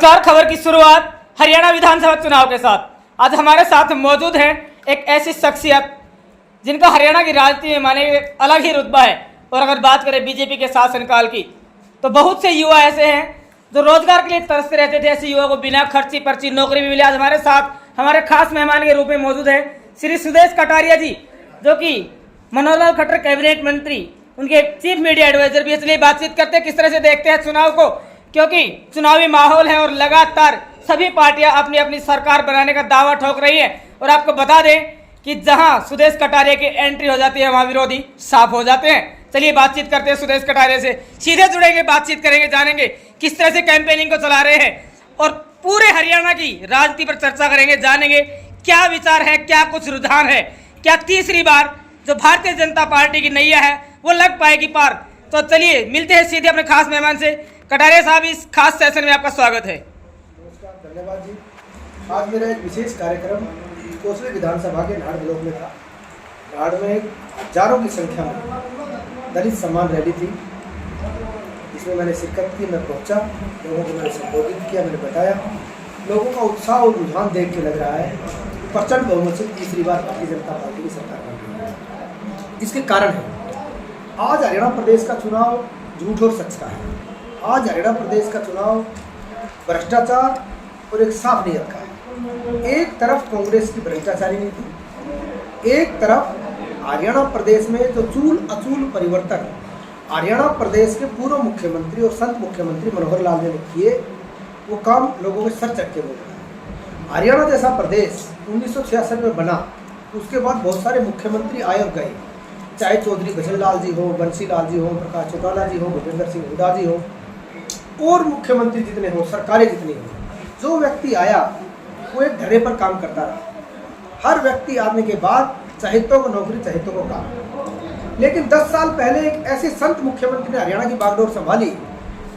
नमस्कार। खबर की शुरुआत हरियाणा विधानसभा चुनाव के साथ। आज हमारे साथ मौजूद है एक ऐसी शख्सियत जिनका हरियाणा की राजनीति में माने अलग ही रुतबा है। और अगर बात करें बीजेपी के शासनकाल की, तो बहुत से युवा ऐसे हैं जो रोजगार के लिए तरसते रहते थे। ऐसे युवा को बिना खर्ची पर्ची नौकरी भी मिली। आज हमारे साथ हमारे खास मेहमान के रूप में मौजूद है श्री सुदेश कटारिया जी, जो कि मनोहर लाल खट्टर कैबिनेट मंत्री, उनके चीफ मीडिया एडवाइजर भी। इसलिए बातचीत करते हैं किस तरह से देखते हैं चुनाव को, क्योंकि चुनावी माहौल है और लगातार सभी पार्टियां अपनी अपनी सरकार बनाने का दावा ठोक रही है। और आपको बता दें कि जहां सुदेश कटारिया की एंट्री हो जाती है वहां विरोधी साफ हो जाते हैं। चलिए बातचीत करते हैं सुदेश कटारिया से, सीधे जुड़ेंगे, बातचीत करेंगे, जानेंगे किस तरह से कैंपेनिंग को चला रहे हैं और पूरे हरियाणा की राजनीति पर चर्चा करेंगे, जानेंगे क्या विचार है, क्या कुछ रुझान है, क्या तीसरी बार जो भारतीय जनता पार्टी की नैया है वो लग पाएगी पार। तो चलिए मिलते हैं सीधे अपने खास मेहमान से। कटारिया साहब, इस खास सेशन में आपका स्वागत है। नमस्कार, धन्यवाद जी। आज मेरा एक विशेष कार्यक्रम कोसली विधानसभा के नाड़ ब्लॉक में था। नाड़ में हजारों की संख्या में दलित सम्मान रैली थी, जिसमें मैंने शिरकत की। मैं पहुंचा, लोगों को मैंने संबोधित किया, मैंने बताया। लोगों का उत्साह और रुझान देख के लग रहा है प्रचंड बहुमत से तीसरी बार भारतीय जनता पार्टी की सरकार बन रही है। इसके कारण है आज हरियाणा प्रदेश का चुनाव झूठ और सच का है। आज हरियाणा प्रदेश का चुनाव भ्रष्टाचार और एक साफ नीयत का है। एक तरफ कांग्रेस की भ्रष्टाचारी नीति, एक तरफ हरियाणा प्रदेश में जो चूल अचूल परिवर्तन हरियाणा प्रदेश के पूर्व मुख्यमंत्री और संत मुख्यमंत्री मनोहर लाल ने किए, वो काम लोगों के सर चढ़ के बोल रहा है। हरियाणा जैसा प्रदेश 1966 में बना, उसके बाद बहुत सारे मुख्यमंत्री आए और गए, चाहे चौधरी भजन लाल जी हो, बंसी लाल जी हो, प्रकाश चौटाला जी हो, भूपेंद्र सिंह हुड्डा जी हो, और मुख्यमंत्री जितने हो, सरकारें जितनी हो, जो व्यक्ति आया वो एक ढर्रे पर काम करता रहा। हर व्यक्ति आने के बाद चाहेतों को नौकरी, चाहेतों को काम। लेकिन 10 साल पहले एक ऐसे संत मुख्यमंत्री ने हरियाणा की बागडोर संभाली,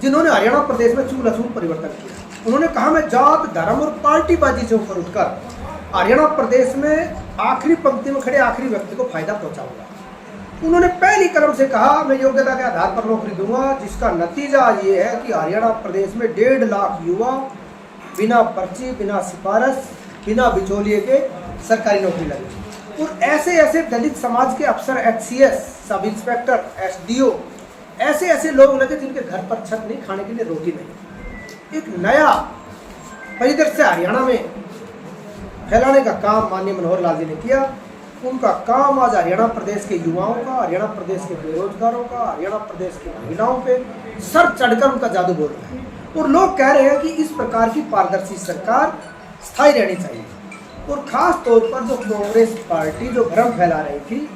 जिन्होंने हरियाणा प्रदेश में चूल अचूल परिवर्तन किया। उन्होंने कहा, मैं जात धर्म और पार्टीबाजी से ऊपर उठकर हरियाणा प्रदेश में आखिरी पंक्ति में खड़े आखिरी व्यक्ति को फायदा पहुंचाऊंगा। उन्होंने पहली कदम से कहा, मैं योग्यता के आधार पर नौकरी दूंगा, जिसका नतीजा ये है कि हरियाणा प्रदेश में 1.5 लाख युवा बिना पर्ची, बिना सिफारिश, बिना बिचौलिए के सरकारी नौकरी लगे। और ऐसे ऐसे दलित समाज के अफसर, HCS, सब इंस्पेक्टर, SDO, ऐसे ऐसे लोग लगे जिनके घर पर छत नहीं, खाने के लिए रोटी नहीं। एक नया परिदृश्य हरियाणा में फैलाने का काम माननीय मनोहर लाल जी ने किया। उनका काम आज हरियाणा प्रदेश के युवाओं का, हरियाणा प्रदेश के बेरोजगारों का, हरियाणा प्रदेश की महिलाओं पे सर चढ़कर उनका जादू बोल रहा है। और लोग कह रहे हैं कि इस प्रकार की पारदर्शी सरकार स्थायी रहनी चाहिए। और खास तौर पर जो कांग्रेस पार्टी जो भ्रम फैला रही थी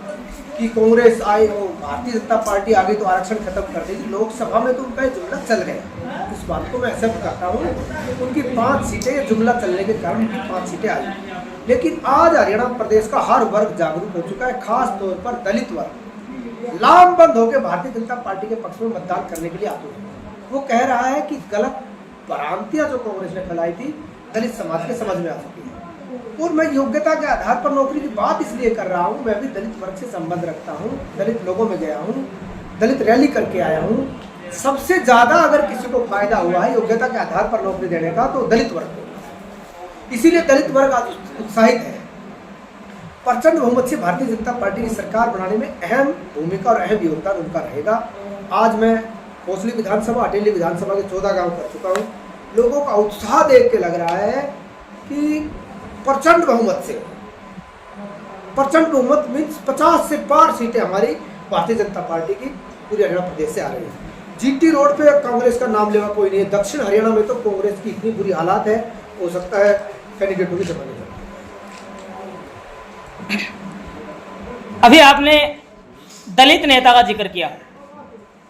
कि कांग्रेस आई और भारतीय जनता पार्टी आ गई तो आरक्षण खत्म कर देगी, लोकसभा में तो उनका ये जुमला चल गया। इस बात को मैं एक्सेप्ट करता हूँ। उनकी 5 सीटें, जुमला चलने के कारण उनकी 5 सीटें आई। लेकिन आज हरियाणा प्रदेश का हर वर्ग जागरूक हो चुका है, खास तौर पर दलित वर्ग लामबंद होकर भारतीय जनता पार्टी के पक्ष में मतदान करने के लिए आतुर है। वो कह रहा है कि गलत भ्रांतियां जो कांग्रेस ने फैलाई थी दलित समाज के समझ में आ चुकी है। और मैं योग्यता के आधार पर नौकरी की बात इसलिए कर रहा हूँ, मैं भी दलित वर्ग से संबंध रखता हूँ, दलित लोगों में गया हूँ, दलित रैली करके आया हूँ। सबसे ज्यादा अगर किसी को फायदा हुआ है योग्यता के आधार पर नौकरी देने का तो दलित वर्ग को। इसीलिए दलित वर्ग आज उत्साहित है। प्रचंड बहुमत से भारतीय जनता पार्टी की सरकार बनाने में अहम भूमिका और अहम योगदान उनका रहेगा। आज मैं कोसली विधानसभा, अटेली विधानसभा के 14 गांव कर चुका हूँ। लोगों का उत्साह देख के लग रहा है कि प्रचंड बहुमत से, प्रचंड बहुमत मीन्स 50 से पार सीटें हमारी भारतीय जनता पार्टी की पूरे हरियाणा प्रदेश से आ रही है। GT रोड पे कांग्रेस का नाम लेवा कोई नहीं है। दक्षिण हरियाणा में तो कांग्रेस की इतनी बुरी हालात है, हो सकता है कैंडिडेटों की जमाने में। अभी आपने दलित नेता का जिक्र किया।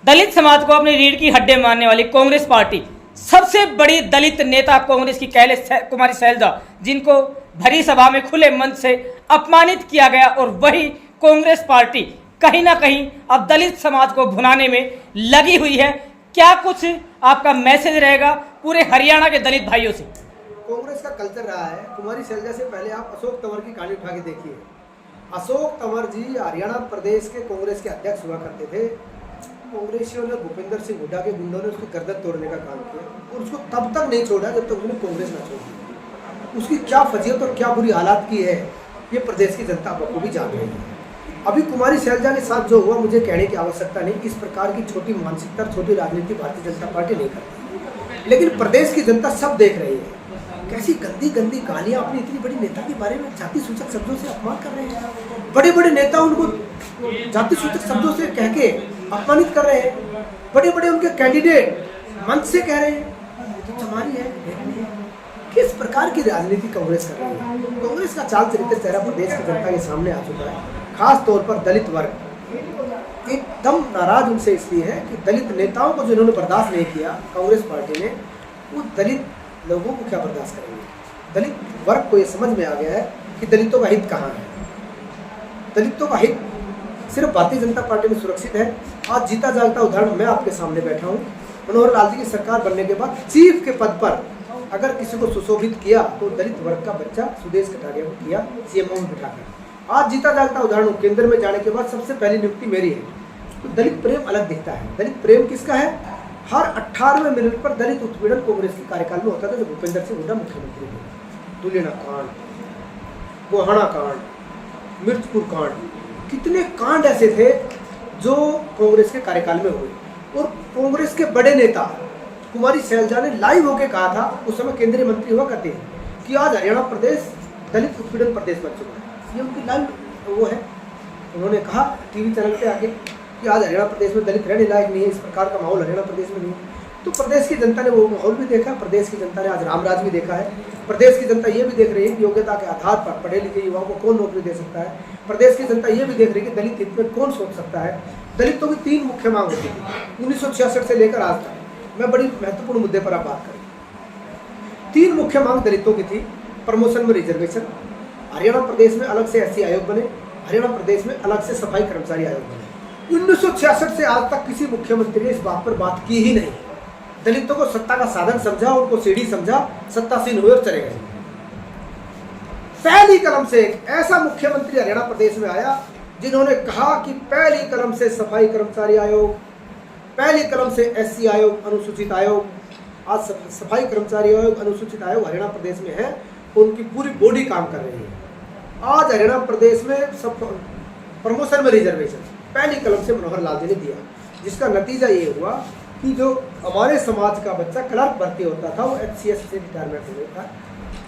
दलित समाज को अपनी रीढ़ की हड्डी मानने वाली कांग्रेस पार्टी, सबसे बड़ी दलित नेता कांग्रेस की कैले कुमारी शैलजा, जिनको भरी सभा में खुले मंच से अपमानित किया गया, और वही कांग्रेस पार्टी कहीं ना कहीं अब दलित समाज को भुनाने में लगी हुई है। क्या कुछ आपका मैसेज रहेगा पूरे हरियाणा के दलित भाइयों से? कांग्रेस का कल्चर रहा है, कुमारी शैलजा से पहले आप अशोक तंवर की कहानी उठा के देखिए। अशोक तंवर जी हरियाणा प्रदेश के कांग्रेस के अध्यक्ष हुआ करते थे। कांग्रेसियों ने भूपेंद्र सिंह हुड्डा के गुंडों ने उसकी गर्दन तोड़ने का काम किया और उसको तब तक नहीं छोड़ा जब तक उसने कांग्रेस ना छोड़ी। उसकी क्या फजीयत और क्या बुरी हालात की है ये प्रदेश की जनता को भी जान रही है। अभी कुमारी शैलजा के साथ जो हुआ, मुझे कहने की आवश्यकता नहीं। इस प्रकार की छोटी मानसिकता, छोटी राजनीति भारतीय जनता पार्टी नहीं करती, लेकिन प्रदेश की जनता सब देख रही है। कैसी गंदी गंदी कहानियां अपनी इतनी बड़ी नेता के बारे में जाति सूचक शब्दों से अपमान कर रहे हैं। बड़े बड़े नेता उनको जाति सूचक शब्दों से कह के अपमानित कर रहे हैं। बड़े बड़े उनके कैंडिडेट मंच से कह रहे हैं तो चमारी है। किस प्रकार की राजनीति कांग्रेस कर रही है? कांग्रेस का चाल चरित्र चेहरा प्रदेश की जनता के सामने आ चुका है। खास तौर पर दलित वर्ग एकदम नाराज उनसे इसलिए है कि दलित नेताओं को जिन्होंने बर्दाश्त नहीं किया कांग्रेस पार्टी ने, वो दलित लोगों को क्या बर्दाश्त करेंगे। दलित वर्ग को ये समझ में आ गया है कि दलितों का हित कहाँ है। दलितों का हित सिर्फ भारतीय जनता पार्टी में सुरक्षित है। आज जीता जागता उदाहरण मैं आपके सामने बैठा हूँ। मनोहर लाल जी की सरकार बनने के बाद चीफ के पद पर अगर किसी को सुशोभित किया तो दलित वर्ग का बच्चा सुदेश कटारिया को किया सीएमओ में बिठाकर। आज जीता जागता उदाहरण केंद्र में जाने के बाद सबसे पहली नियुक्ति मेरी है। तो दलित प्रेम अलग दिखता है। दलित प्रेम किसका है? हर 18वें मिनट पर दलित उत्पीड़न कांग्रेस के कार्यकाल में होता था जब भूपेंद्र सिंह हुड्डा मुख्यमंत्री थे। दुलेना कांड, गोहाना कांड, मिर्चपुर कांड, कितने कांड ऐसे थे जो कांग्रेस के कार्यकाल में हुए। और कांग्रेस के बड़े नेता कुमारी शैलजा ने लाइव होकर कहा था, उस समय केंद्रीय मंत्री हुआ करते हैं, कि आज हरियाणा प्रदेश दलित उत्पीड़न प्रदेश बन चुका है। ये उनकी लाइव वो है। उन्होंने कहा टीवी चैनल पे आके कि आज हरियाणा प्रदेश में दलित रहने लायक नहीं है, इस प्रकार का माहौल हरियाणा प्रदेश में नहीं है। तो प्रदेश की जनता ने वो माहौल भी देखा। प्रदेश की जनता ने आज रामराज भी देखा है। प्रदेश की जनता ये भी देख रही है कि योग्यता के आधार पर पढ़े लिखे युवाओं को कौन नौकरी दे सकता है। प्रदेश की जनता ये भी देख रही है कि दलित हित में कौन सोच सकता है। दलितों की 3 मुख्य मांग होती थी 1966 से लेकर आज तक। मैं बड़ी महत्वपूर्ण मुद्दे पर आप बात करें। 3 मुख्य मांग दलितों की थी। प्रमोशन में रिजर्वेशन, हरियाणा प्रदेश में अलग से एससी आयोग बने, हरियाणा प्रदेश में अलग से सफाई कर्मचारी आयोग बने। 1966 से आज तक किसी मुख्यमंत्री ने इस बात पर बात की ही नहीं। दलितों को सत्ता का साधन समझा, उनको सीढ़ी समझा, सत्तासीन हुए और चले गए। पहली कलम से एक ऐसा मुख्यमंत्री हरियाणा प्रदेश में आया जिन्होंने कहा कि पहली कलम से सफाई कर्मचारी आयोग, पहली कलम से एससी आयोग, अनुसूचित आयोग, आज सफाई कर्मचारी आयोग, अनुसूचित आयोग हरियाणा प्रदेश में है, उनकी पूरी बॉडी काम कर रही है। आज हरियाणा प्रदेश में सब प्रमोशन में रिजर्वेशन पहली कलम से मनोहर लाल जी ने दिया, जिसका नतीजा ये हुआ कि जो हमारे समाज का बच्चा क्लर्क भर्ती होता था वो HCS से रिटायरमेंट होने का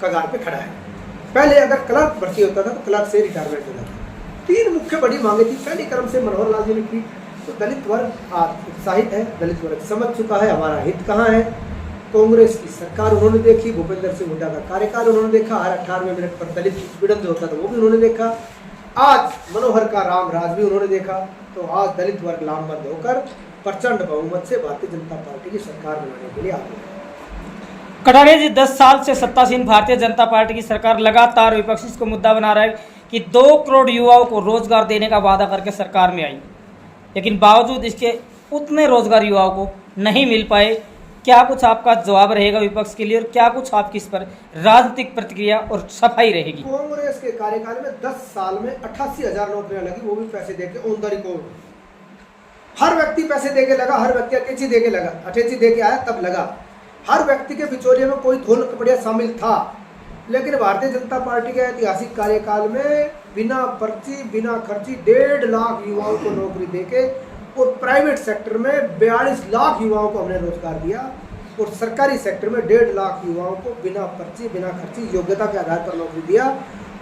कगार पे खड़ा है। पहले अगर क्लर्क भर्ती होता था तो क्लर्क से रिटायरमेंट होता था। 3 मुख्य बड़ी मांगे थी, पहली क्रम से मनोहर लाल जी ने की। तो दलित वर्ग आज उत्साहित है, दलित वर्ग समझ चुका है हमारा हित कहाँ है। कांग्रेस की सरकार उन्होंने देखी, भूपेंद्र सिंह हुड्डा का कार्यकाल उन्होंने देखा, हर 18वें मिनट पर दलित उत्पीड़न जो होता था वो भी उन्होंने देखा। आज मनोहर का राम राज भी उन्होंने देखा। तो आज दलित वर्ग लामबंद होकर प्रचंड बहुमत से भारतीय जनता पार्टी की सरकार बनाने के लिए आगे है। कटारिया जी, 10 साल से सत्तासीन भारतीय जनता पार्टी की सरकार लगातार विपक्ष इसको मुद्दा बना रहा है कि 2 करोड़ युवाओं को रोजगार देने का वादा करके सरकार में आई, लेकिन बावजूद इसके उतने रोजगार युवाओं को नहीं मिल पाए। क्या कुछ आपका जवाब रहेगा विपक्ष के लिए और क्या कुछ आपकी इस पर राजनीतिक प्रतिक्रिया और सफाई रहेगी? कांग्रेस के कार्यकाल में 10 साल में 88,000 नौकरियां लगी, वो भी पैसे देके ऑन द रिकॉर्ड। हर व्यक्ति पैसे देके लगा, हर व्यक्ति अटैची देके लगा, अटैची देके आया तब लगा। हर व्यक्ति के बिचौलिए में कोई धोल कपड़िया शामिल था। लेकिन भारतीय जनता पार्टी के ऐतिहासिक कार्यकाल में बिना पर्ची बिना खर्ची 1.5 लाख युवाओं को नौकरी देके और प्राइवेट सेक्टर में 42 लाख युवाओं को हमने रोजगार दिया और सरकारी सेक्टर में 1.5 लाख युवाओं को बिना पर्ची बिना खर्ची योग्यता के आधार पर नौकरी दिया।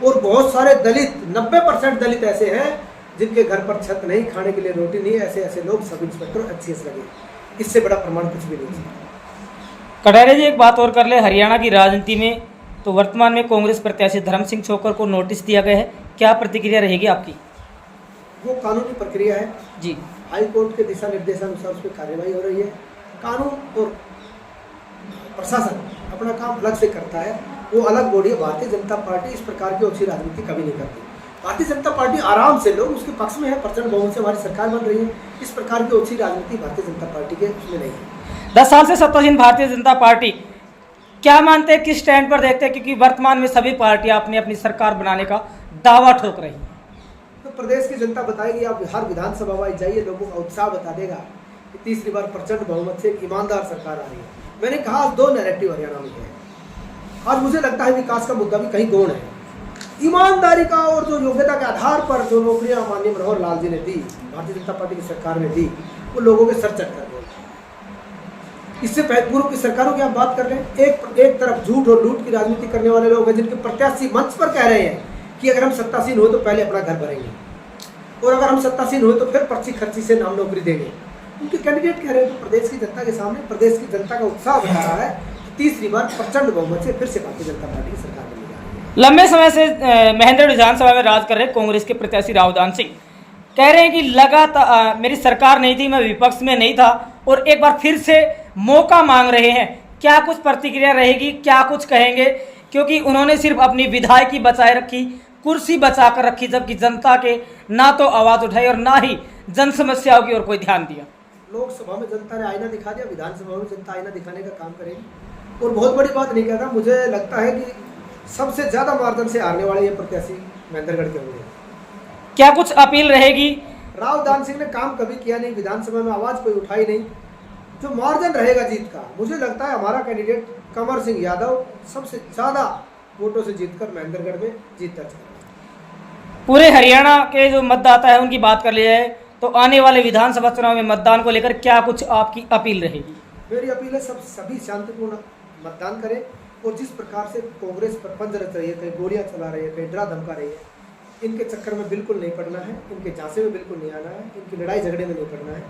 और बहुत सारे दलित 90% दलित ऐसे हैं जिनके घर पर छत नहीं, खाने के लिए रोटी नहीं, ऐसे लोग सब इंस्पेक्टर HCS लगे। इससे बड़ा प्रमाण कुछ भी नहीं है। कटारिया जी, एक बात और कर ले, हरियाणा की राजनीति में तो वर्तमान में कांग्रेस प्रत्याशी धर्म सिंह छोकर को नोटिस दिया गया है, क्या प्रतिक्रिया रहेगी आपकी? वो कानूनी प्रक्रिया है जी, हाई कोर्ट के दिशा निर्देशानुसार उस पर कार्यवाही हो रही है। कानून और प्रशासन अपना काम अलग से करता है, वो अलग बॉडी है। भारतीय जनता पार्टी इस प्रकार की ओछी राजनीति कभी नहीं करती। भारतीय जनता पार्टी आराम से, लोग उसके पक्ष में है, प्रचंड बहुमत से हमारी सरकार बन रही है। इस प्रकार की ओछी राजनीति भारतीय जनता पार्टी के उसमें नहीं है। 10 साल से सत्तासीन भारतीय जनता पार्टी क्या मानते हैं, किस स्टैंड पर देखते हैं? क्योंकि वर्तमान में सभी पार्टियां अपनी अपनी सरकार बनाने का दावा ठोक रही हैं। तो प्रदेश की जनता बताएगी, आप हर विधानसभा में जाइए, लोगों का उत्साह बता देगा कि तीसरी बार प्रचंड बहुमत से एक ईमानदार सरकार आ रही है। मैंने कहा आज 2 नैरेटिव हरियाणा में है। आज मुझे लगता है विकास का मुद्दा भी कहीं गौण है। ईमानदारी का और जो योग्यता के आधार पर जो नौकरियां माननीय मनोहर लाल जी ने दी, भारतीय जनता पार्टी की सरकार ने दी, वो लोगों के सर चट कर गए। इससे पूर्व की सरकारों की आप बात कर रहे हैं, एक तरफ झूठ और लूट की राजनीति करने वाले लोग हैं जिनके प्रत्याशी मंच पर कह रहे हैं कि अगर हम सत्तासीन हुए तो पहले अपना घर भरेंगे और अगर हम सत्तासीन हुए तो फिर पर्ची खर्ची से नाम नौकरी देंगे। उनके कैंडिडेट कह रहे हैं तो प्रदेश की जनता के सामने प्रदेश की जनता का उत्साह बढ़ रहा है कि तीसरी बार प्रचंड बहुमत से फिर से भारतीय जनता पार्टी की सरकार बनी जा रही है। लंबे समय से महेंद्र विधानसभा में राज कर रहे कांग्रेस के प्रत्याशी रावदान सिंह कह रहे हैं कि लगातार मेरी सरकार नहीं थी, मैं विपक्ष में नहीं था और एक बार फिर से मौका मांग रहे हैं। क्या कुछ प्रतिक्रिया रहेगी, क्या कुछ कहेंगे? क्योंकि उन्होंने सिर्फ अपनी विधायकी बचाए रखी, कुर्सी बचा कर रखी, जबकि जनता के ना तो आवाज़ उठाई और ना ही जन समस्याओं की ओर कोई ध्यान दिया। लोकसभा में जनता ने आईना दिखा दिया, विधानसभा में जनता आईना दिखाने का काम करेगी और बहुत बड़ी बात नहीं कहता। मुझे लगता है कि सबसे ज़्यादा मार्जिन से हारने वाले ये प्रत्याशी महेंद्रगढ़ के होंगे। क्या कुछ अपील रहेगी? रावदान सिंह ने काम कभी किया नहीं, विधानसभा में आवाज़ कोई उठाई नहीं। जो मार्जिन रहेगा जीत का, मुझे लगता है हमारा कैंडिडेट कंवर सिंह यादव सबसे ज़्यादा वोटों से जीतकर महेंद्रगढ़ में जीत दर्ज करेगा। पूरे हरियाणा के जो मतदाता है उनकी बात कर लिया है तो आने वाले विधानसभा चुनाव में मतदान को लेकर क्या कुछ आपकी अपील रहेगी? मेरी अपील है सभी शांतिपूर्ण मतदान करें और जिस प्रकार से कांग्रेस पर पंज रच रही है, कहीं गोलियां चला रही है, कहीं डरा धमका रही है, इनके चक्कर में बिल्कुल नहीं पड़ना है, इनके झांसे में बिल्कुल नहीं आना है, इनकी लड़ाई झगड़े में नहीं पड़ना है।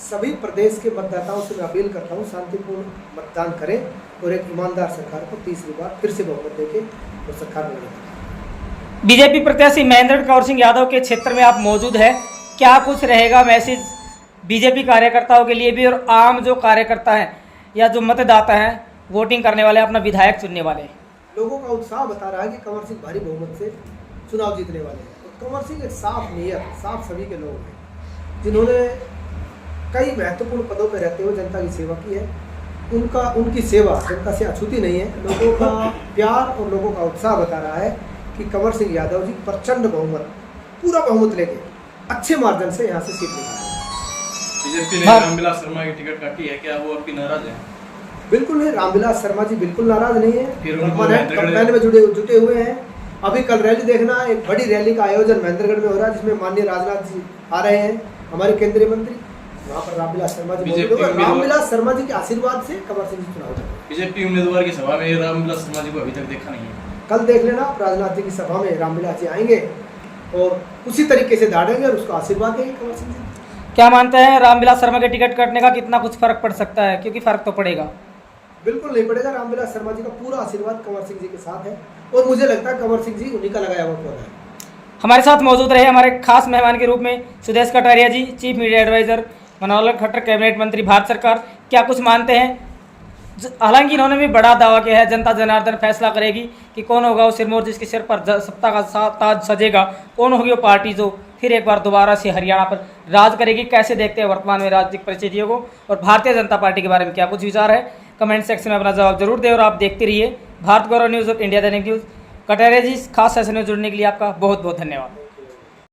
सभी प्रदेश के मतदाताओं से मैं अपील करता हूँ शांतिपूर्ण मतदान करें और एक ईमानदार सरकार को तीसरी बार फिर से बहुमत देके और सरकार बनाएं। बीजेपी प्रत्याशी महेंद्र कंवर सिंह यादव के क्षेत्र में आप मौजूद है, क्या कुछ रहेगा मैसेज बीजेपी कार्यकर्ताओं के लिए भी और आम जो कार्यकर्ता हैं या जो मतदाता हैं, वोटिंग करने वाले, अपना विधायक चुनने वाले? लोगों का उत्साह बता रहा है कि कंवर सिंह भारी बहुमत से चुनाव जीतने वाले हैं। तो कंवर सिंह एक साफ नीयत, साफ छवि के लोग हैं जिन्होंने कई महत्वपूर्ण पदों पर रहते हुए जनता की सेवा की है। उनकी सेवा जनता से अछूती नहीं है। लोगों का प्यार और लोगों का उत्साह बता रहा है कि कंवर सिंह यादव जी प्रचंड बहुमत, पूरा बहुमत लेके अच्छे मार्जिन से यहाँ से सीट निकालेंगे। बीजेपी ने रामविलास शर्मा की टिकट काटी है, क्या वो आपकी नाराज है? बिल्कुल नहीं, रामविलास शर्मा जी बिल्कुल नाराज नहीं है, कैंपेन में जुटे हुए हैं। अभी कल रैली देखना, एक बड़ी रैली का आयोजन महेंद्रगढ़ में हो रहा है जिसमें माननीय राजनाथ जी आ रहे हैं, हमारे केंद्रीय मंत्री। वहाँ पर रामविलास शर्मा जी मौजूद होंगे। रामविलास शर्मा जी के आशीर्वाद से कंवर सिंह जी चुनाव लड़ेंगे। बीजेपी उम्मीदवार की सभा में रामविलास शर्मा जी को अभी तक देखा नहीं है। कल देख लेना, राजनाथ जी की सभा में रामविलास जी आएंगे और उसी तरीके से दाड़ेंगे और उसको आशीर्वाद देंगे कंवर सिंह जी। क्या मानते हैं रामविलास शर्मा के टिकट कटने का कितना कुछ फर्क पड़ सकता है? क्योंकि फर्क तो पड़ेगा। बिल्कुल नहीं पड़ेगा। रामविलास शर्मा जी का पूरा आशीर्वाद कंवर सिंह जी के साथ है और मुझे लगता है कंवर सिंह जी उन्हीं का लगाया हुआ पौधा है। हमारे साथ मौजूद रहे हमारे खास मेहमान के रूप में सुदेश कटारिया जी, चीफ मीडिया एडवाइजर, मनोहर खट्टर, कैबिनेट मंत्री, भारत सरकार। क्या कुछ मानते हैं? हालांकि इन्होंने भी बड़ा दावा किया है, जनता जनार्दन फैसला करेगी कि कौन होगा वो सिरमौर जिसके सिर पर सत्ता का ताज सजेगा, कौन होगी वो पार्टी जो फिर एक बार दोबारा से हरियाणा पर राज करेगी। कैसे देखते हैं वर्तमान में राजनीतिक परिस्थितियों को और भारतीय जनता पार्टी के बारे में क्या कुछ विचार है? कमेंट सेक्शन में अपना जवाब जरूर दें और आप देखते रहिए भारत गौरव न्यूज़ और इंडिया दैनिक न्यूज़। कटारिया जी, खास सेशन में जुड़ने के लिए आपका बहुत बहुत धन्यवाद।